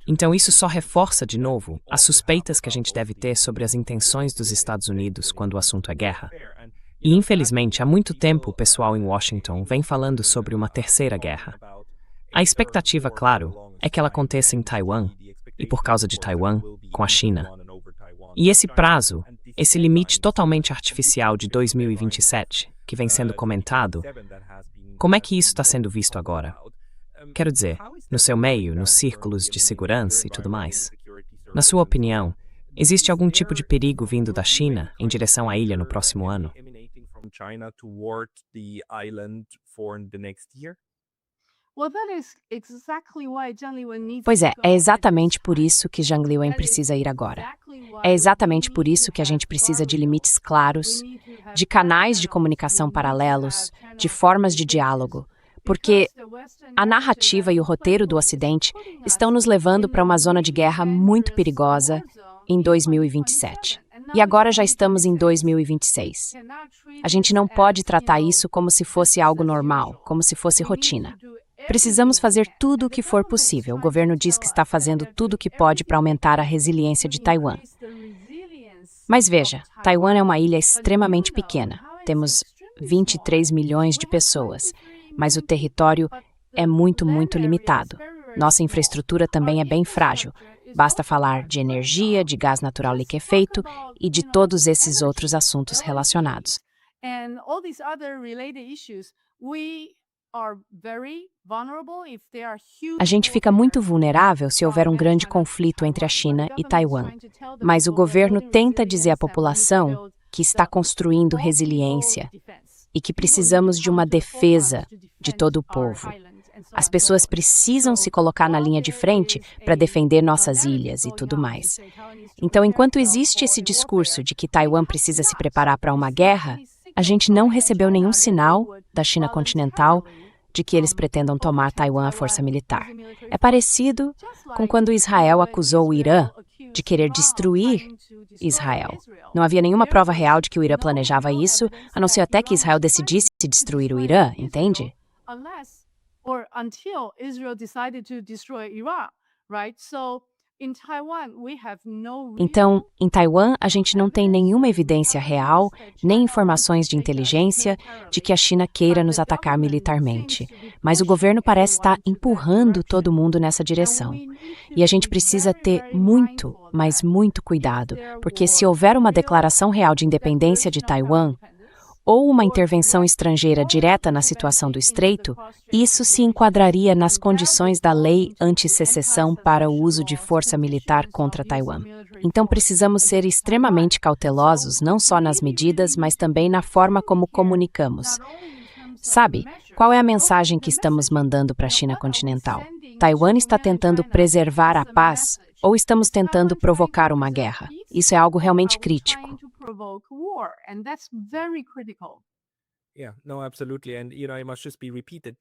Então isso só reforça de novo as suspeitas que a gente deve ter sobre as intenções dos Estados Unidos quando o assunto é guerra. E infelizmente há muito tempo o pessoal em Washington vem falando sobre uma terceira guerra. A expectativa, claro, é que ela aconteça em Taiwan, e por causa de Taiwan, com a China. E esse prazo, esse limite totalmente artificial de 2027, que vem sendo comentado, como é que isso está sendo visto agora? Quero dizer, no seu meio, nos círculos de segurança e tudo mais. Na sua opinião, existe algum tipo de perigo vindo da China em direção à ilha no próximo ano? Pois é exatamente por isso que Zhang Liwen precisa ir agora. É exatamente por isso que a gente precisa de limites claros, de canais de comunicação paralelos, de formas de diálogo, porque a narrativa e o roteiro do Ocidente estão nos levando para uma zona de guerra muito perigosa em 2027. E agora já estamos em 2026. A gente não pode tratar isso como se fosse algo normal, como se fosse rotina. Precisamos fazer tudo o que for possível. O governo diz que está fazendo tudo o que pode para aumentar a resiliência de Taiwan. Mas veja, Taiwan é uma ilha extremamente pequena. Temos 23 milhões de pessoas, mas o território é muito limitado. Nossa infraestrutura também é bem frágil. Basta falar de energia, de gás natural liquefeito e de todos esses outros assuntos relacionados. A gente fica muito vulnerável se houver um grande conflito entre a China e Taiwan. Mas o governo tenta dizer à população que está construindo resiliência e que precisamos de uma defesa de todo o povo. As pessoas precisam se colocar na linha de frente para defender nossas ilhas e tudo mais. Então, enquanto existe esse discurso de que Taiwan precisa se preparar para uma guerra, a gente não recebeu nenhum sinal da China continental de que eles pretendam tomar Taiwan à força militar. É parecido com quando Israel acusou o Irã de querer destruir Israel. Não havia nenhuma prova real de que o Irã planejava isso, a não ser até que Israel decidisse destruir o Irã, entende? Então, em Taiwan, a gente não tem nenhuma evidência real, nem informações de inteligência de que a China queira nos atacar militarmente. Mas o governo parece estar empurrando todo mundo nessa direção. E a gente precisa ter muito, mas muito cuidado, porque se houver uma declaração real de independência de Taiwan, ou uma intervenção estrangeira direta na situação do Estreito, isso se enquadraria nas condições da lei anti-secessão para o uso de força militar contra Taiwan. Então precisamos ser extremamente cautelosos, não só nas medidas, mas também na forma como comunicamos. Sabe, qual é a mensagem que estamos mandando para a China continental? Taiwan está tentando preservar a paz ou estamos tentando provocar uma guerra? Isso é algo realmente crítico.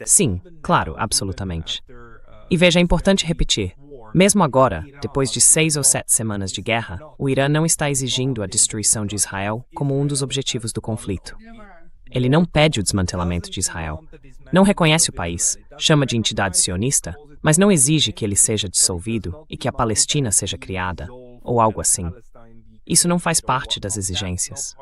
Sim, claro, absolutamente. E veja, é importante repetir. Mesmo agora, depois de 6 ou 7 semanas de guerra, o Irã não está exigindo a destruição de Israel como um dos objetivos do conflito. Ele não pede o desmantelamento de Israel. Não reconhece o país, chama de entidade sionista, mas não exige que ele seja dissolvido e que a Palestina seja criada, ou algo assim. Isso não faz parte das exigências.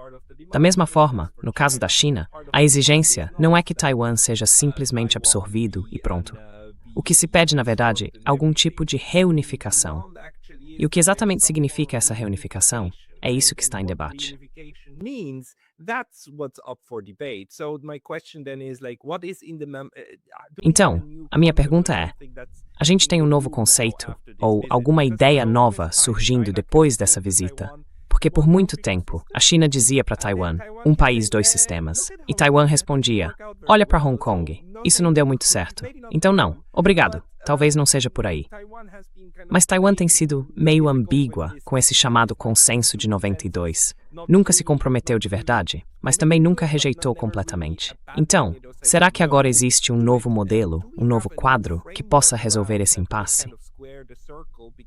Da mesma forma, no caso da China, a exigência não é que Taiwan seja simplesmente absorvido e pronto. O que se pede, na verdade, é algum tipo de reunificação. E o que exatamente significa essa reunificação é isso que está em debate. Então, a minha pergunta é: a gente tem um novo conceito ou alguma ideia nova surgindo depois dessa visita? Porque por muito tempo, a China dizia para Taiwan, um país, 2 sistemas. E Taiwan respondia, olha para Hong Kong, isso não deu muito certo. Então não, obrigado, talvez não seja por aí. Mas Taiwan tem sido meio ambígua com esse chamado consenso de 92. Nunca se comprometeu de verdade, mas também nunca rejeitou completamente. Então, será que agora existe um novo modelo, um novo quadro que possa resolver esse impasse?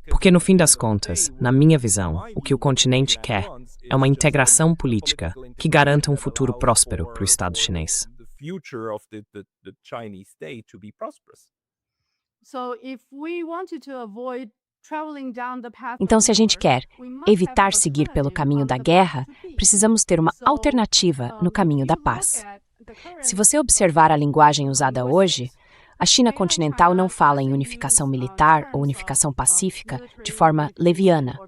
Porque no fim das contas, na minha visão, o que o continente quer é uma integração política que garanta um futuro próspero para o Estado chinês. Então, se a gente quer evitar seguir pelo caminho da guerra, precisamos ter uma alternativa no caminho da paz. Se você observar a linguagem usada hoje, a China continental não fala em unificação militar ou unificação pacífica de forma leviana.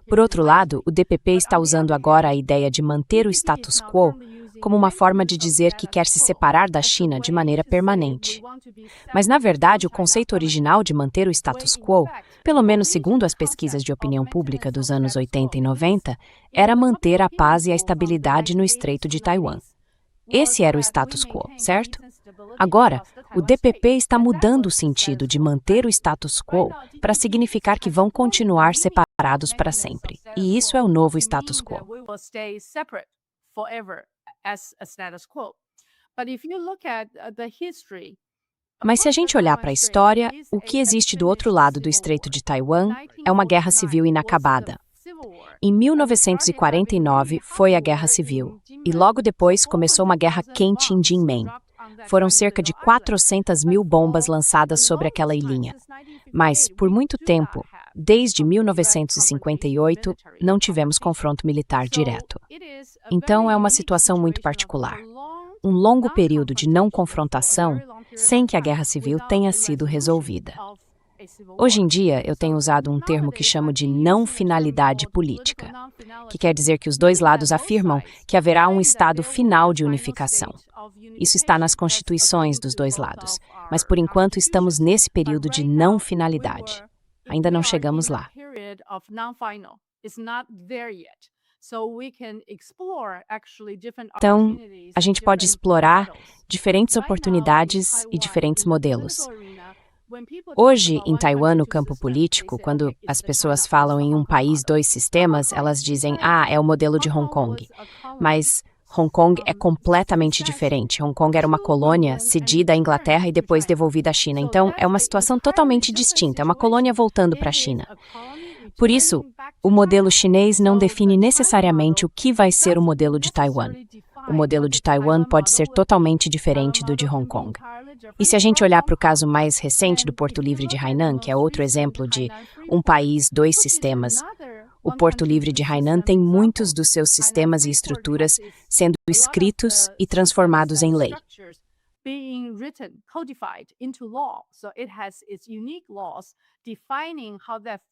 Por outro lado, o DPP está usando agora a ideia de manter o status quo como uma forma de dizer que quer se separar da China de maneira permanente. Mas, na verdade, o conceito original de manter o status quo, pelo menos segundo as pesquisas de opinião pública dos anos 80 e 90, era manter a paz e a estabilidade no Estreito de Taiwan. Esse era o status quo, certo? Agora, o DPP está mudando o sentido de manter o status quo para significar que vão continuar separados para sempre. E isso é o novo status quo. Mas se a gente olhar para a história, o que existe do outro lado do Estreito de Taiwan é uma guerra civil inacabada. Em 1949 foi a Guerra Civil, e logo depois começou uma guerra quente em Jinmen. Foram cerca de 400 mil bombas lançadas sobre aquela ilhinha. Mas, por muito tempo, desde 1958, não tivemos confronto militar direto. Então, é uma situação muito particular. Um longo período de não confrontação, sem que a guerra civil tenha sido resolvida. Hoje em dia, eu tenho usado um termo que chamo de não finalidade política, que quer dizer que os dois lados afirmam que haverá um estado final de unificação. Isso está nas constituições dos dois lados, mas por enquanto estamos nesse período de não finalidade. Ainda não chegamos lá. Então, a gente pode explorar diferentes oportunidades e diferentes modelos. Hoje, em Taiwan, no campo político, quando as pessoas falam em um país, 2 sistemas, elas dizem, é o modelo de Hong Kong. Mas Hong Kong é completamente diferente. Hong Kong era uma colônia cedida à Inglaterra e depois devolvida à China. Então, é uma situação totalmente distinta. É uma colônia voltando para a China. Por isso, o modelo chinês não define necessariamente o que vai ser o modelo de Taiwan. O modelo de Taiwan pode ser totalmente diferente do de Hong Kong. E se a gente olhar para o caso mais recente do Porto Livre de Hainan, que é outro exemplo de um país, dois sistemas, o Porto Livre de Hainan tem muitos dos seus sistemas e estruturas sendo escritos e transformados em lei.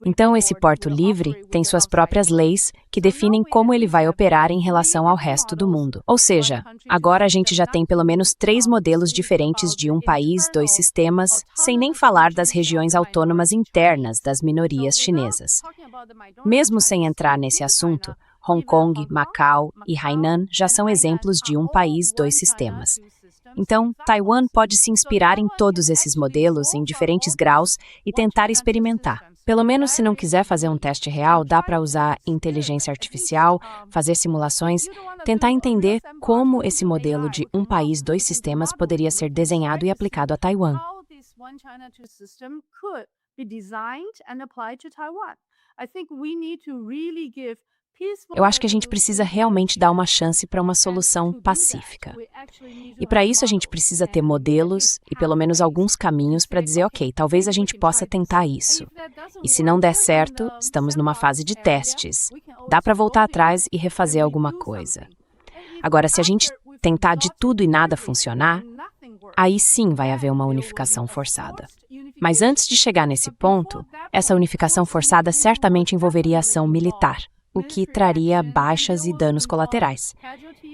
Então, esse Porto Livre tem suas próprias leis que definem como ele vai operar em relação ao resto do mundo. Ou seja, agora a gente já tem pelo menos 3 modelos diferentes de um país, 2 sistemas, sem nem falar das regiões autônomas internas das minorias chinesas. Mesmo sem entrar nesse assunto, Hong Kong, Macau e Hainan já são exemplos de um país, 2 sistemas. Então, Taiwan pode se inspirar em todos esses modelos, em diferentes graus, e tentar experimentar. Pelo menos se não quiser fazer um teste real, dá para usar inteligência artificial, fazer simulações, tentar entender como esse modelo de um país, 2 sistemas poderia ser desenhado e aplicado a Taiwan. Eu acho que a gente precisa realmente dar uma chance para uma solução pacífica. E para isso a gente precisa ter modelos e pelo menos alguns caminhos para dizer, ok, talvez a gente possa tentar isso. E se não der certo, estamos numa fase de testes. Dá para voltar atrás e refazer alguma coisa. Agora, se a gente tentar de tudo e nada funcionar, aí sim vai haver uma unificação forçada. Mas antes de chegar nesse ponto, essa unificação forçada certamente envolveria ação militar, o que traria baixas e danos colaterais.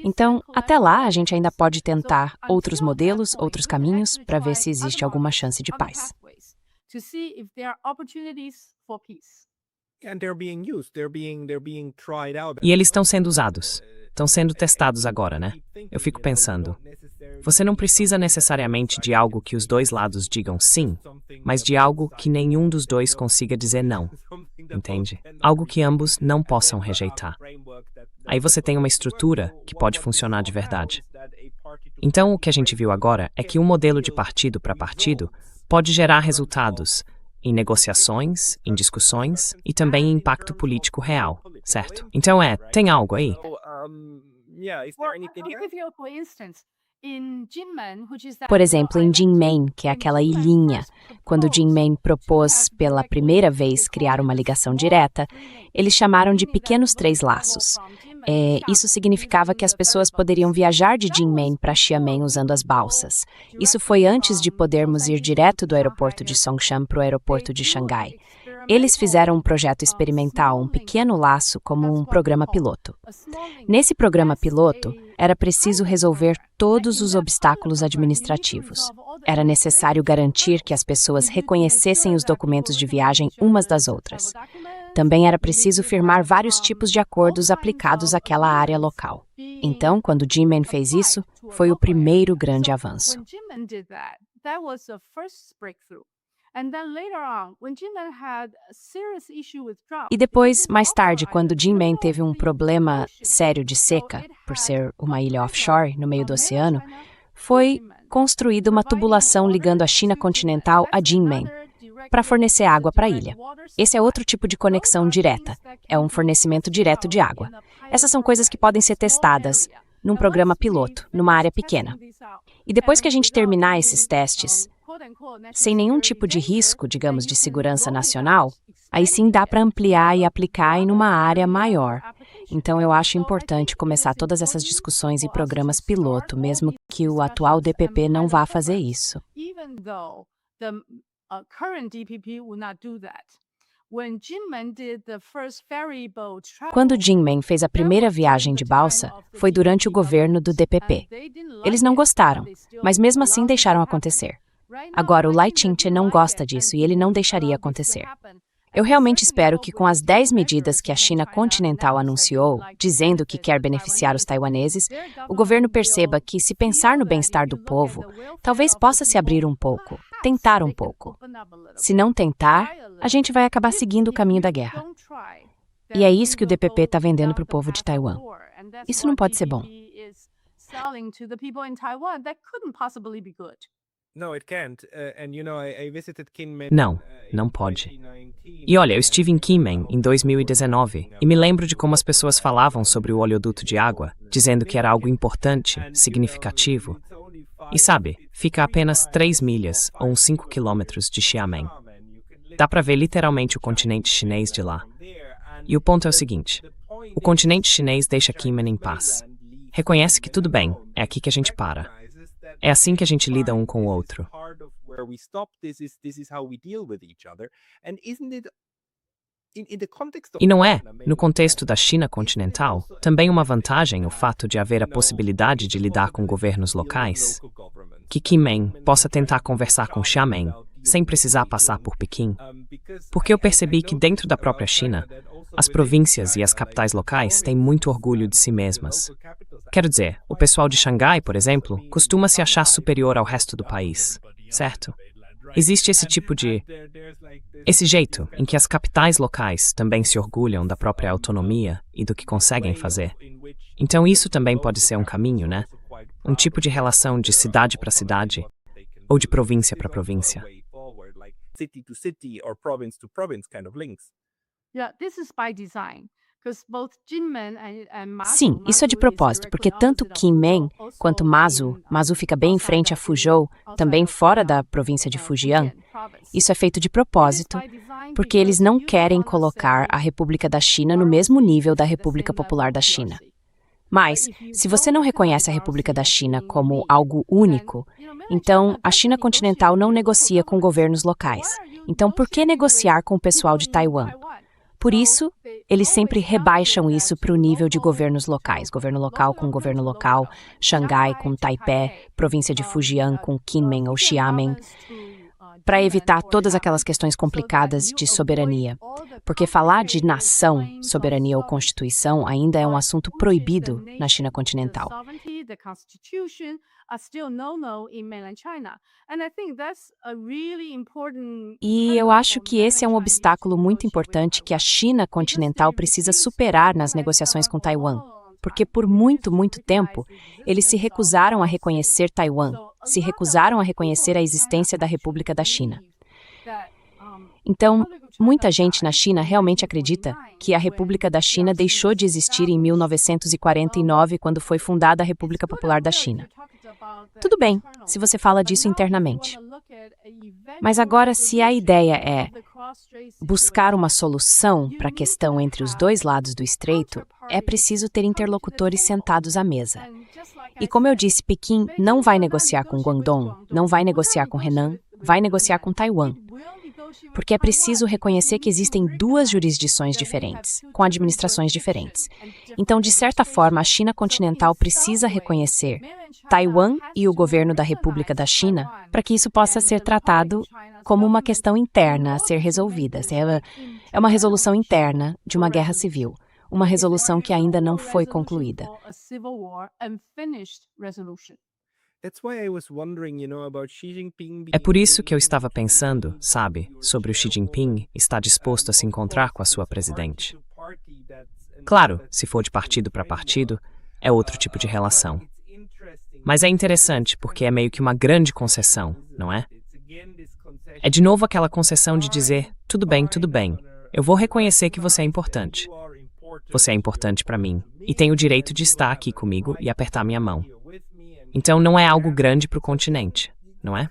Então, até lá, a gente ainda pode tentar outros modelos, outros caminhos, para ver se existe alguma chance de paz. E eles estão sendo usados. Estão sendo testados agora, né? Eu fico pensando, você não precisa necessariamente de algo que os dois lados digam sim, mas de algo que nenhum dos dois consiga dizer não, entende? Algo que ambos não possam rejeitar. Aí você tem uma estrutura que pode funcionar de verdade. Então, o que a gente viu agora é que um modelo de partido para partido pode gerar resultados em negociações, em discussões e também em impacto político real, certo? Então tem algo aí? Por exemplo, em Jinmen, que é aquela ilhinha, quando Jinmen propôs pela primeira vez criar uma ligação direta, eles chamaram de pequenos 3 laços. Isso significava que as pessoas poderiam viajar de Jinmen para Xiamen usando as balsas. Isso foi antes de podermos ir direto do aeroporto de Songshan para o aeroporto de Xangai. Eles fizeram um projeto experimental, um pequeno laço, como um programa piloto. Nesse programa piloto, era preciso resolver todos os obstáculos administrativos. Era necessário garantir que as pessoas reconhecessem os documentos de viagem umas das outras. Também era preciso firmar vários tipos de acordos aplicados àquela área local. Então, quando Jinmen fez isso, foi o primeiro grande avanço. E depois, mais tarde, quando Jinmen teve um problema sério de seca, por ser uma ilha offshore no meio do oceano, foi construída uma tubulação ligando a China continental a Jinmen, para fornecer água para a ilha. Esse é outro tipo de conexão direta, é um fornecimento direto de água. Essas são coisas que podem ser testadas num programa piloto, numa área pequena. E depois que a gente terminar esses testes, sem nenhum tipo de risco, digamos, de segurança nacional, aí sim dá para ampliar e aplicar em uma área maior. Então eu acho importante começar todas essas discussões e programas piloto, mesmo que o atual DPP não vá fazer isso. Quando Jinmen fez a primeira viagem de balsa, foi durante o governo do DPP. Eles não gostaram, mas mesmo assim deixaram acontecer. Agora, o Lai Ching-te não gosta disso e ele não deixaria acontecer. Eu realmente espero que com as 10 medidas que a China continental anunciou, dizendo que quer beneficiar os taiwaneses, o governo perceba que, se pensar no bem-estar do povo, talvez possa se abrir um pouco, tentar um pouco. Se não tentar, a gente vai acabar seguindo o caminho da guerra. E é isso que o DPP está vendendo para o povo de Taiwan. Isso não pode ser bom. Não, não pode. E olha, eu estive em Kinmen em 2019 e me lembro de como as pessoas falavam sobre o oleoduto de água, dizendo que era algo importante, significativo. E sabe, fica a apenas 3 milhas ou uns 5 quilômetros de Xiamen. Dá para ver literalmente o continente chinês de lá. E o ponto é o seguinte: o continente chinês deixa Kinmen em paz. Reconhece que tudo bem, é aqui que a gente para. É assim que a gente lida um com o outro. E não é, no contexto da China continental, também uma vantagem o fato de haver a possibilidade de lidar com governos locais? Que Kinmen possa tentar conversar com Xiamen, sem precisar passar por Pequim? Porque eu percebi que dentro da própria China, as províncias e as capitais locais têm muito orgulho de si mesmas. Quero dizer, o pessoal de Xangai, por exemplo, costuma se achar superior ao resto do país, certo? Existe esse jeito em que as capitais locais também se orgulham da própria autonomia e do que conseguem fazer. Então isso também pode ser um caminho, né? Um tipo de relação de cidade para cidade ou de província para província. Sim, isso é de propósito, porque tanto Kinmen quanto Mazu fica bem em frente a Fuzhou, também fora da província de Fujian. Isso é feito de propósito, porque eles não querem colocar a República da China no mesmo nível da República Popular da China. Mas, se você não reconhece a República da China como algo único, então a China continental não negocia com governos locais. Então, por que negociar com o pessoal de Taiwan? Por isso, eles sempre rebaixam isso para o nível de governos locais. Governo local com governo local, Xangai com Taipei, província de Fujian com Kinmen ou Xiamen, para evitar todas aquelas questões complicadas de soberania. Porque falar de nação, soberania ou constituição ainda é um assunto proibido na China continental. E eu acho que esse é um obstáculo muito importante que a China continental precisa superar nas negociações com Taiwan. Porque por muito, muito tempo, eles se recusaram a reconhecer Taiwan, se recusaram a reconhecer a existência da República da China. Então, muita gente na China realmente acredita que a República da China deixou de existir em 1949, quando foi fundada a República Popular da China. Tudo bem, se você fala disso internamente. Mas agora, se a ideia é buscar uma solução para a questão entre os dois lados do estreito, é preciso ter interlocutores sentados à mesa. E como eu disse, Pequim não vai negociar com Guangdong, não vai negociar com Henan, vai negociar com Taiwan. Porque é preciso reconhecer que existem duas jurisdições diferentes, com administrações diferentes. Então, de certa forma, a China continental precisa reconhecer Taiwan e o governo da República da China para que isso possa ser tratado como uma questão interna a ser resolvida. É uma resolução interna de uma guerra civil, uma resolução que ainda não foi concluída. É por isso que eu estava pensando, sabe, sobre o Xi Jinping estar disposto a se encontrar com a sua presidente. Claro, se for de partido para partido, é outro tipo de relação. Mas é interessante porque é meio que uma grande concessão, não é? É de novo aquela concessão de dizer, tudo bem, eu vou reconhecer que você é importante. Você é importante para mim e tem o direito de estar aqui comigo e apertar minha mão. Então não é algo grande para o continente, não é?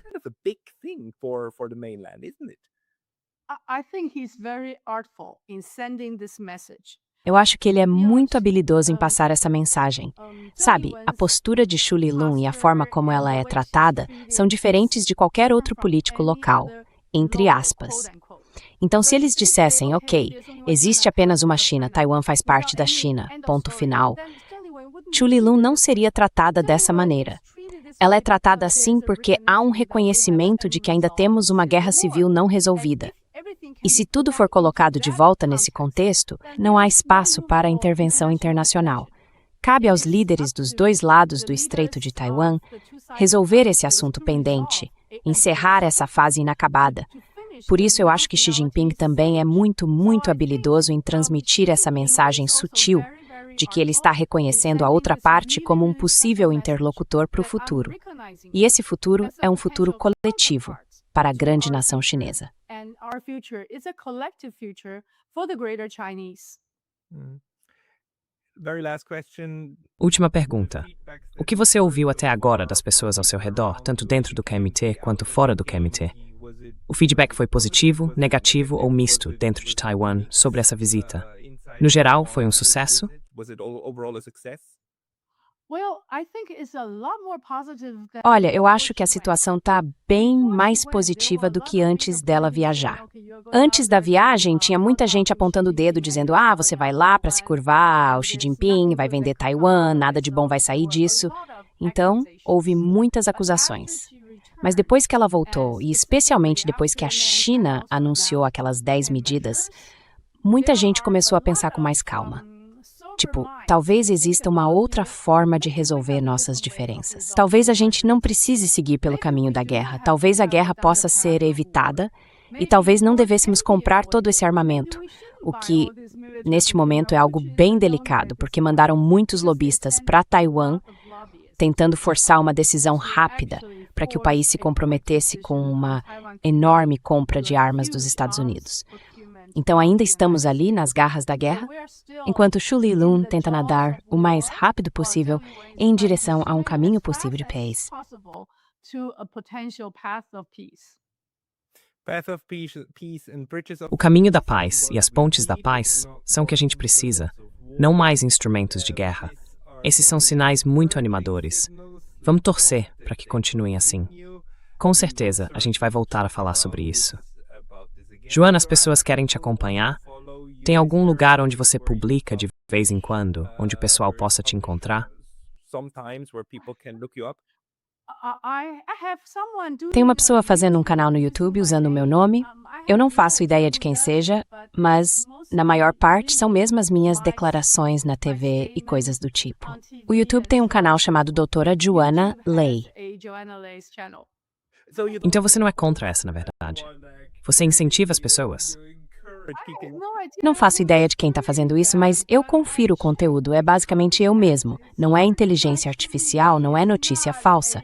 Eu acho que ele é muito habilidoso em passar essa mensagem. Sabe, a postura de Xu Lilun e a forma como ela é tratada são diferentes de qualquer outro político local, entre aspas. Então, se eles dissessem, ok, existe apenas uma China, Taiwan faz parte da China, ponto final, Xu Lilun não seria tratada dessa maneira. Ela é tratada assim porque há um reconhecimento de que ainda temos uma guerra civil não resolvida. E se tudo for colocado de volta nesse contexto, não há espaço para a intervenção internacional. Cabe aos líderes dos dois lados do Estreito de Taiwan resolver esse assunto pendente, encerrar essa fase inacabada. Por isso eu acho que Xi Jinping também é muito, muito habilidoso em transmitir essa mensagem sutil de que ele está reconhecendo a outra parte como um possível interlocutor para o futuro. E esse futuro é um futuro coletivo para a grande nação chinesa. Very last question. Última pergunta. O que você ouviu até agora das pessoas ao seu redor, tanto dentro do QMT quanto fora do QMT? O feedback foi positivo, negativo ou misto dentro de Taiwan sobre essa visita? No geral, foi um sucesso? Was it overall a success? Well, I think it's a lot more positive than Olha, eu acho que a situação está bem mais positiva do que antes dela viajar. Antes da viagem, tinha muita gente apontando o dedo, dizendo: ah, você vai lá para se curvar ao Xi Jinping, vai vender Taiwan, nada de bom vai sair disso. Então, houve muitas acusações. Mas depois que ela voltou, e especialmente depois que a China anunciou aquelas 10 medidas, muita gente começou a pensar com mais calma. Tipo, talvez exista uma outra forma de resolver nossas diferenças. Talvez a gente não precise seguir pelo caminho da guerra. Talvez a guerra possa ser evitada e talvez não devêssemos comprar todo esse armamento. O que, neste momento, é algo bem delicado, porque mandaram muitos lobistas para Taiwan tentando forçar uma decisão rápida para que o país se comprometesse com uma enorme compra de armas dos Estados Unidos. Então ainda estamos ali nas garras da guerra, enquanto Xu Lilun tenta nadar o mais rápido possível em direção a um caminho possível de paz. Path of peace and bridges of O caminho da paz e as pontes da paz são o que a gente precisa, não mais instrumentos de guerra. Esses são sinais muito animadores. Vamos torcer para que continuem assim. Com certeza, a gente vai voltar a falar sobre isso. Joana, as pessoas querem te acompanhar? Tem algum lugar onde você publica de vez em quando, onde o pessoal possa te encontrar? sometimes where people can look you up. Tem uma pessoa fazendo um canal no YouTube usando o meu nome. Eu não faço ideia de quem seja, mas, na maior parte, são mesmo as minhas declarações na TV e coisas do tipo. O YouTube tem um canal chamado Doutora Joana Lei. Então você não é contra essa, na verdade. Você incentiva as pessoas. Não faço ideia de quem está fazendo isso, mas eu confiro o conteúdo. É basicamente eu mesmo. Não é inteligência artificial, não é notícia falsa.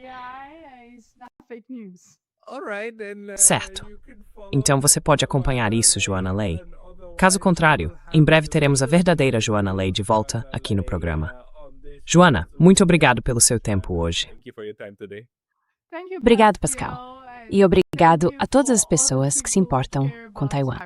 Certo. Então você pode acompanhar isso, Joana Lei. Caso contrário, em breve teremos a verdadeira Joana Lei de volta aqui no programa. Joana, muito obrigado pelo seu tempo hoje. Thank you for your time today. Obrigado, Pascal. E obrigado a todas as pessoas que se importam com Taiwan.